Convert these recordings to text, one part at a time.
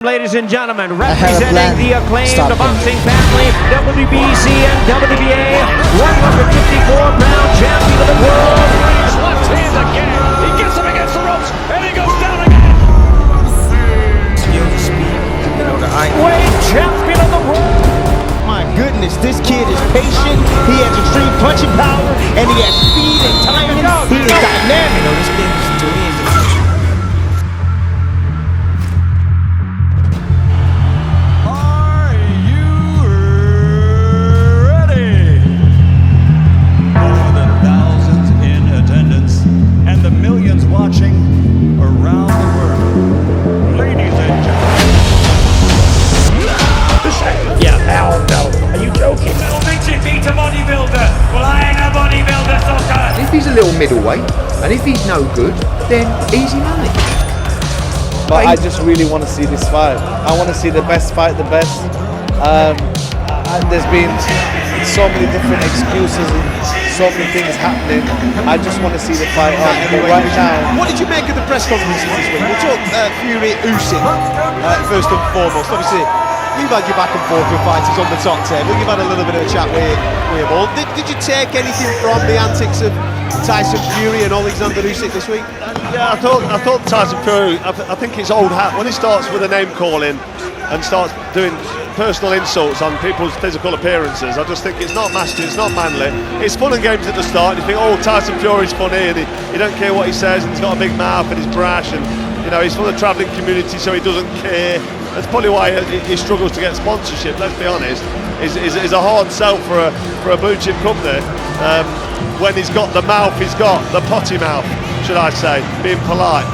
Ladies and gentlemen, representing the acclaimed boxing family, WBC and WBA 154-pound champion of the world. His left hand again. He gets him against the ropes, and he goes down again. Weight champion of the world. My goodness, this kid is patient. He has extreme punching power, and he has speed and timing. He is dynamic. This kid is to me is the watching around the world. Ladies and gentlemen. Yeah, Al, no. Are you joking? Little midget beat a bodybuilder. Well, I ain't a bodybuilder, sucker. If he's a little middleweight, and if he's no good, then easy money. But I just really want to see this fight. I want to see the best fight the best. There's been so many different excuses and so many things happening. I just want to see the fight on. Right now. What did you make of the press conferences this week? We'll talk Fury Usyk first and foremost. Obviously, you've had your back and forth with fighters on the top table. You've had a little bit of a chat with them all. Did you take anything from the antics of Tyson Fury and Oleksandr Usyk this week? Yeah, I thought Tyson Fury, I think it's old hat. When he starts with a name calling and starts doing personal insults on people's physical appearances, I just think it's not masculine, it's not manly. It's fun and games at the start, and you think, oh, Tyson Fury's funny, and he don't care what he says, and he's got a big mouth, and he's brash, and you know, he's from the travelling community, so he doesn't care. That's probably why he struggles to get sponsorship, let's be honest. Is a hard sell for a blue chip company when he's got the mouth, he's got the potty mouth, should I say, being polite.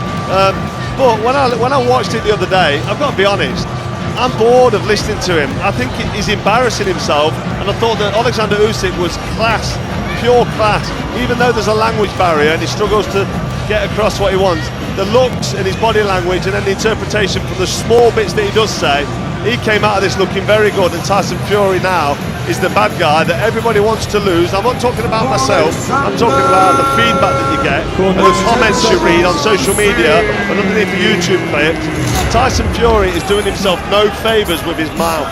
But when I watched it the other day, I've got to be honest, I'm bored of listening to him. I think he's embarrassing himself, and I thought that Oleksandr Usyk was class, pure class. Even though there's a language barrier and he struggles to get across what he wants, the looks and his body language and then the interpretation from the small bits that he does say, he came out of this looking very good. And Tyson Fury now is the bad guy that everybody wants to lose. I'm not talking about myself, I'm talking about the feedback that you get and the comments you read on social media and underneath the YouTube clips. Tyson Fury is doing himself no favours with his mouth.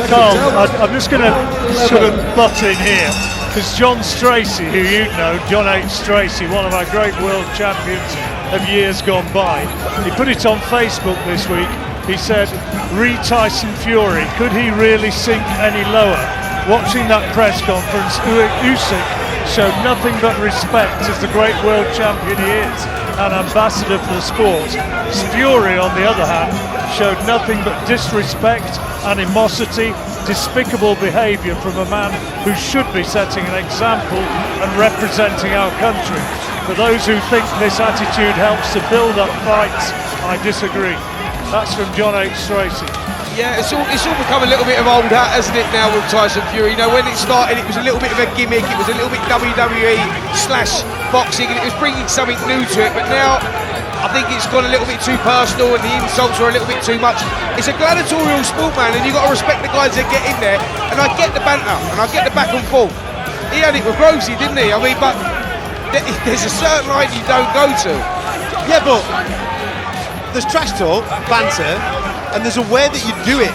Carl, I'm just going to sort of butt in here, because John Stracey, who you know, John H. Stracey, one of our great world champions of years gone by, he put it on Facebook this week. He said, "Re Tyson Fury, could he really sink any lower?" Watching that press conference, Usyk showed nothing but respect as the great world champion he is, an ambassador for the sport. Fury, on the other hand, showed nothing but disrespect, animosity, despicable behaviour from a man who should be setting an example and representing our country. For those who think this attitude helps to build up fights, I disagree. That's from John H. Stracey. Yeah, it's all become a little bit of old hat, hasn't it, now with Tyson Fury? You know, when it started, it was a little bit of a gimmick, it was a little bit WWE/boxing, and it was bringing something new to it, but now I think it's gone a little bit too personal and the insults are a little bit too much. It's a gladiatorial sport, man, and you've got to respect the guys that get in there, and I get the banter, and I get the back and forth. He had it with Rosie, didn't he? I mean, but there's a certain line you don't go to. Yeah, but there's trash talk, banter, and there's a way that you do it.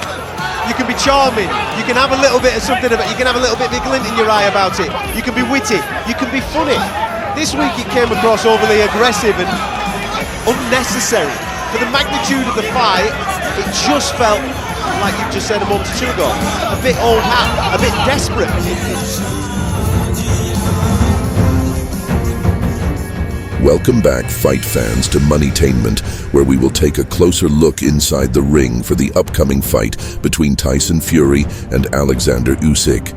You can be charming, you can have a little bit of something about, you can have a little bit of a glint in your eye about it, you can be witty, you can be funny. This week it came across overly aggressive and unnecessary. For the magnitude of the fight, it just felt, like you just said a moment or two ago, a bit old hat, a bit desperate. Welcome back, fight fans, to Moneytainment, where we will take a closer look inside the ring for the upcoming fight between Tyson Fury and Oleksandr Usyk.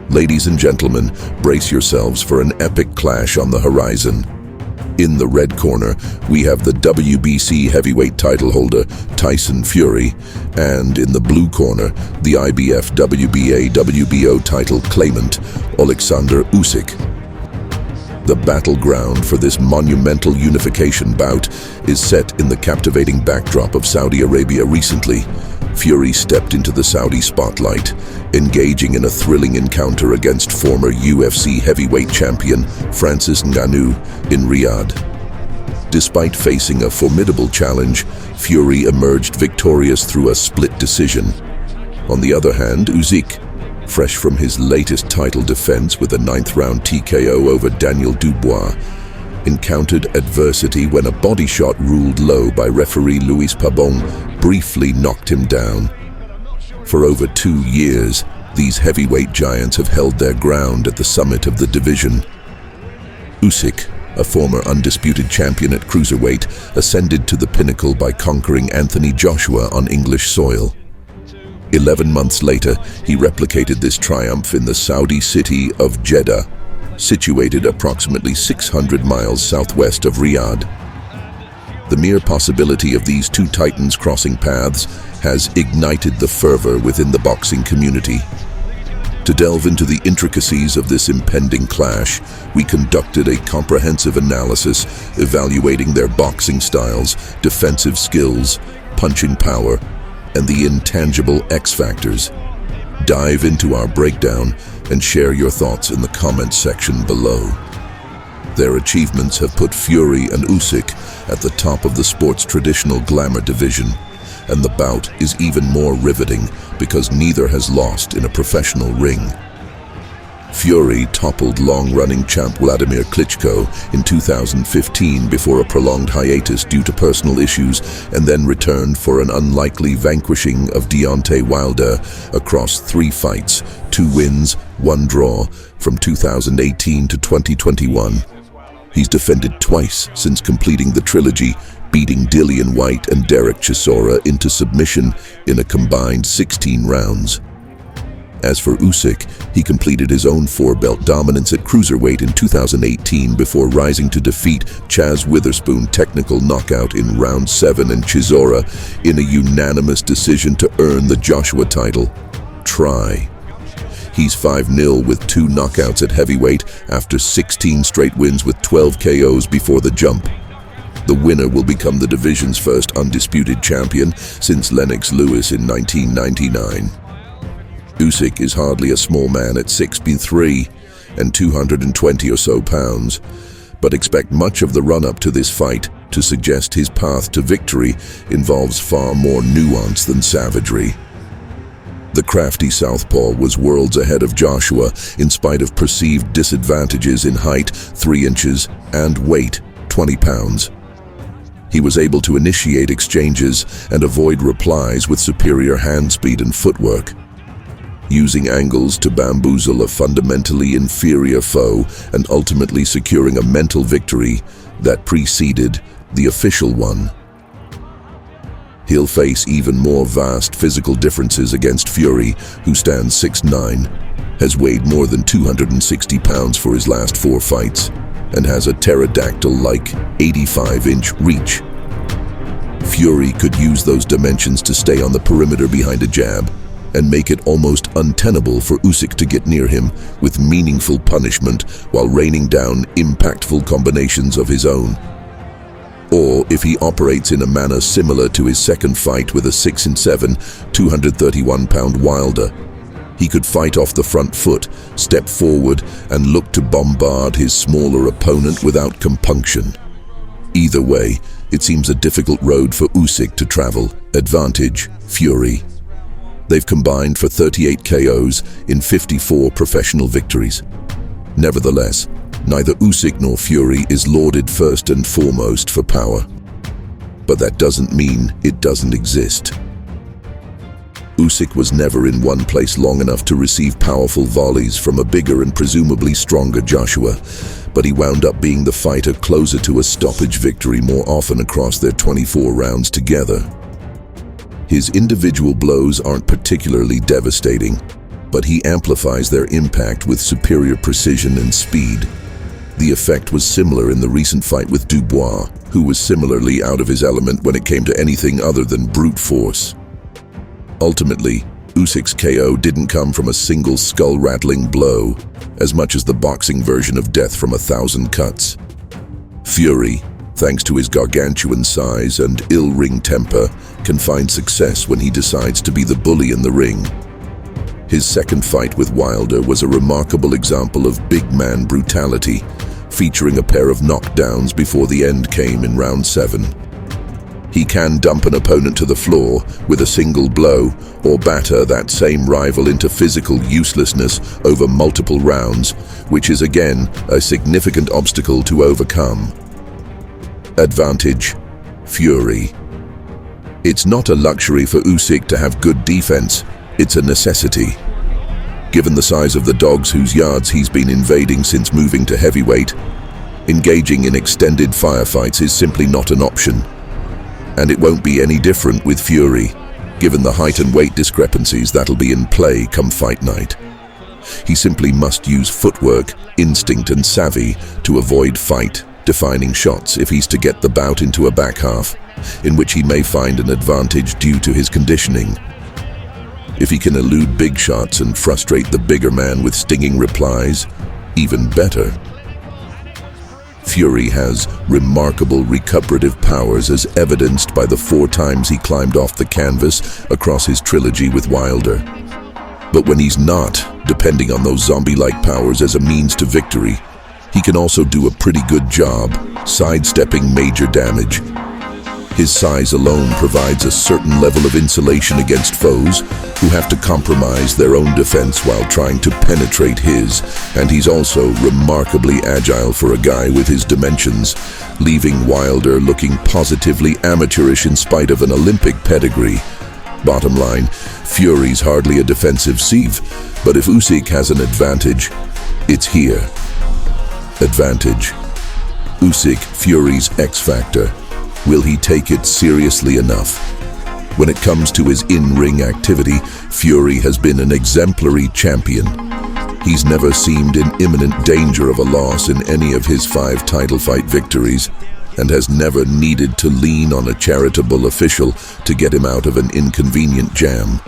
Ladies and gentlemen, brace yourselves for an epic clash on the horizon. In the red corner, we have the WBC heavyweight title holder, Tyson Fury, and in the blue corner, the IBF WBA WBO title claimant, Oleksandr Usyk. The battleground for this monumental unification bout is set in the captivating backdrop of Saudi Arabia recently. Fury stepped into the Saudi spotlight, engaging in a thrilling encounter against former UFC heavyweight champion Francis Ngannou in Riyadh. Despite facing a formidable challenge, Fury emerged victorious through a split decision. On the other hand, Usyk, fresh from his latest title defense with a 9th-round TKO over Daniel Dubois, encountered adversity when a body shot ruled low by referee Luis Pabon briefly knocked him down. For over 2 years, these heavyweight giants have held their ground at the summit of the division. Usyk, a former undisputed champion at cruiserweight, ascended to the pinnacle by conquering Anthony Joshua on English soil. 11 months later, he replicated this triumph in the Saudi city of Jeddah, situated approximately 600 miles southwest of Riyadh. The mere possibility of these two titans crossing paths has ignited the fervor within the boxing community. To delve into the intricacies of this impending clash, we conducted a comprehensive analysis evaluating their boxing styles, defensive skills, punching power, and the intangible X factors. Dive into our breakdown and share your thoughts in the comments section below. Their achievements have put Fury and Usyk at the top of the sport's traditional glamour division, and the bout is even more riveting because neither has lost in a professional ring. Fury toppled long-running champ Vladimir Klitschko in 2015 before a prolonged hiatus due to personal issues, and then returned for an unlikely vanquishing of Deontay Wilder across 3 fights, 2 wins, 1 draw, from 2018 to 2021. He's defended twice since completing the trilogy, beating Dillian Whyte and Derek Chisora into submission in a combined 16 rounds. As for Usyk, he completed his own 4-belt dominance at cruiserweight in 2018 before rising to defeat Chaz Witherspoon technical knockout in round 7 and Chisora in a unanimous decision to earn the Joshua title. He's 5-0 with 2 knockouts at heavyweight after 16 straight wins with 12 KOs before the jump. The winner will become the division's first undisputed champion since Lennox Lewis in 1999. Usyk is hardly a small man at 6'3" and 220 or so pounds, but expect much of the run-up to this fight to suggest his path to victory involves far more nuance than savagery. The crafty southpaw was worlds ahead of Joshua in spite of perceived disadvantages in height, 3 inches, and weight, 20 pounds. He was able to initiate exchanges and avoid replies with superior hand speed and footwork, using angles to bamboozle a fundamentally inferior foe and ultimately securing a mental victory that preceded the official one. He'll face even more vast physical differences against Fury, who stands 6'9", has weighed more than 260 pounds for his last 4 fights, and has a pterodactyl-like 85-inch reach. Fury could use those dimensions to stay on the perimeter behind a jab, and make it almost untenable for Usyk to get near him with meaningful punishment while raining down impactful combinations of his own. Or if he operates in a manner similar to his second fight with a 6'7", 231-pound Wilder, he could fight off the front foot, step forward, and look to bombard his smaller opponent without compunction. Either way, it seems a difficult road for Usyk to travel. Advantage, Fury. They've combined for 38 KOs in 54 professional victories. Nevertheless, neither Usyk nor Fury is lauded first and foremost for power. But that doesn't mean it doesn't exist. Usyk was never in one place long enough to receive powerful volleys from a bigger and presumably stronger Joshua, but he wound up being the fighter closer to a stoppage victory more often across their 24 rounds together. His individual blows aren't particularly devastating, but he amplifies their impact with superior precision and speed. The effect was similar in the recent fight with Dubois, who was similarly out of his element when it came to anything other than brute force. Ultimately, Usyk's KO didn't come from a single skull-rattling blow, as much as the boxing version of death from 1,000 cuts. Fury, thanks to his gargantuan size and ill ring temper, can find success when he decides to be the bully in the ring. His second fight with Wilder was a remarkable example of big man brutality, featuring a pair of knockdowns before the end came in round 7. He can dump an opponent to the floor with a single blow or batter that same rival into physical uselessness over multiple rounds, which is again a significant obstacle to overcome. Advantage: Fury. It's not a luxury for Usyk to have good defense, it's a necessity. Given the size of the dogs whose yards he's been invading since moving to heavyweight, engaging in extended firefights is simply not an option. And it won't be any different with Fury, given the height and weight discrepancies that'll be in play come fight night. He simply must use footwork, instinct and savvy to avoid fight-defining shots if he's to get the bout into a back half, in which he may find an advantage due to his conditioning. If he can elude big shots and frustrate the bigger man with stinging replies, even better. Fury has remarkable recuperative powers as evidenced by the 4 times he climbed off the canvas across his trilogy with Wilder. But when he's not depending on those zombie-like powers as a means to victory, he can also do a pretty good job sidestepping major damage. His size alone provides a certain level of insulation against foes who have to compromise their own defense while trying to penetrate his, and he's also remarkably agile for a guy with his dimensions, leaving Wilder looking positively amateurish in spite of an Olympic pedigree. Bottom line, Fury's hardly a defensive sieve, but if Usyk has an advantage, it's here. Advantage: Usyk, Fury's X-factor. Will he take it seriously enough? When it comes to his in-ring activity, Fury has been an exemplary champion. He's never seemed in imminent danger of a loss in any of his 5 title fight victories, and has never needed to lean on a charitable official to get him out of an inconvenient jam.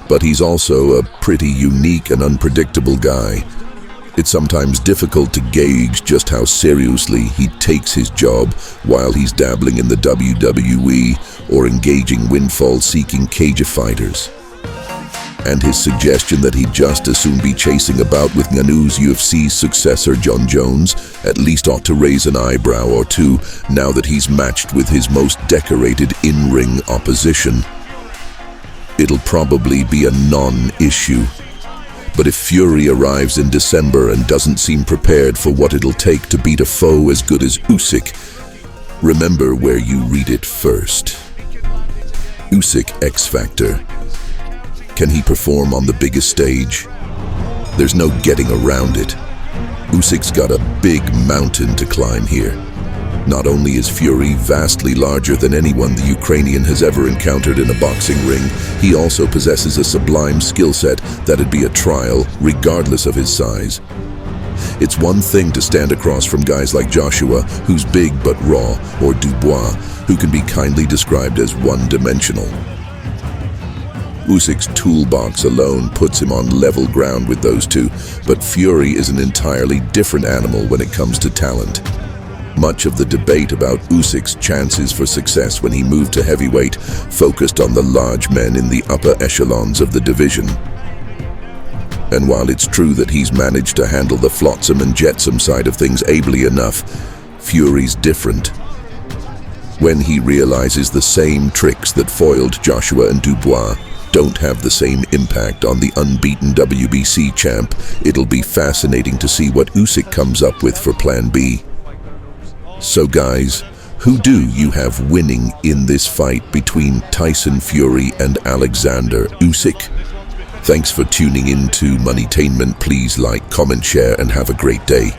But he's also a pretty unique and unpredictable guy. It's sometimes difficult to gauge just how seriously he takes his job while he's dabbling in the WWE or engaging windfall-seeking cage fighters. And his suggestion that he'd just as soon be chasing a bout with Ngannou's UFC successor Jon Jones at least ought to raise an eyebrow or two now that he's matched with his most decorated in-ring opposition. It'll probably be a non-issue. But if Fury arrives in December and doesn't seem prepared for what it'll take to beat a foe as good as Usyk, remember where you read it first. Usyk X-Factor. Can he perform on the biggest stage? There's no getting around it. Usyk's got a big mountain to climb here. Not only is Fury vastly larger than anyone the Ukrainian has ever encountered in a boxing ring, he also possesses a sublime skill set that'd be a trial regardless of his size. It's one thing to stand across from guys like Joshua, who's big but raw, or Dubois, who can be kindly described as one-dimensional. Usyk's toolbox alone puts him on level ground with those two, but Fury is an entirely different animal when it comes to talent. Much of the debate about Usyk's chances for success when he moved to heavyweight focused on the large men in the upper echelons of the division. And while it's true that he's managed to handle the flotsam and jetsam side of things ably enough, Fury's different. When he realizes the same tricks that foiled Joshua and Dubois don't have the same impact on the unbeaten WBC champ, it'll be fascinating to see what Usyk comes up with for Plan B. So guys, who do you have winning in this fight between Tyson Fury and Oleksandr Usyk? Thanks for tuning in to Moneytainment. Please like, comment, share, and have a great day.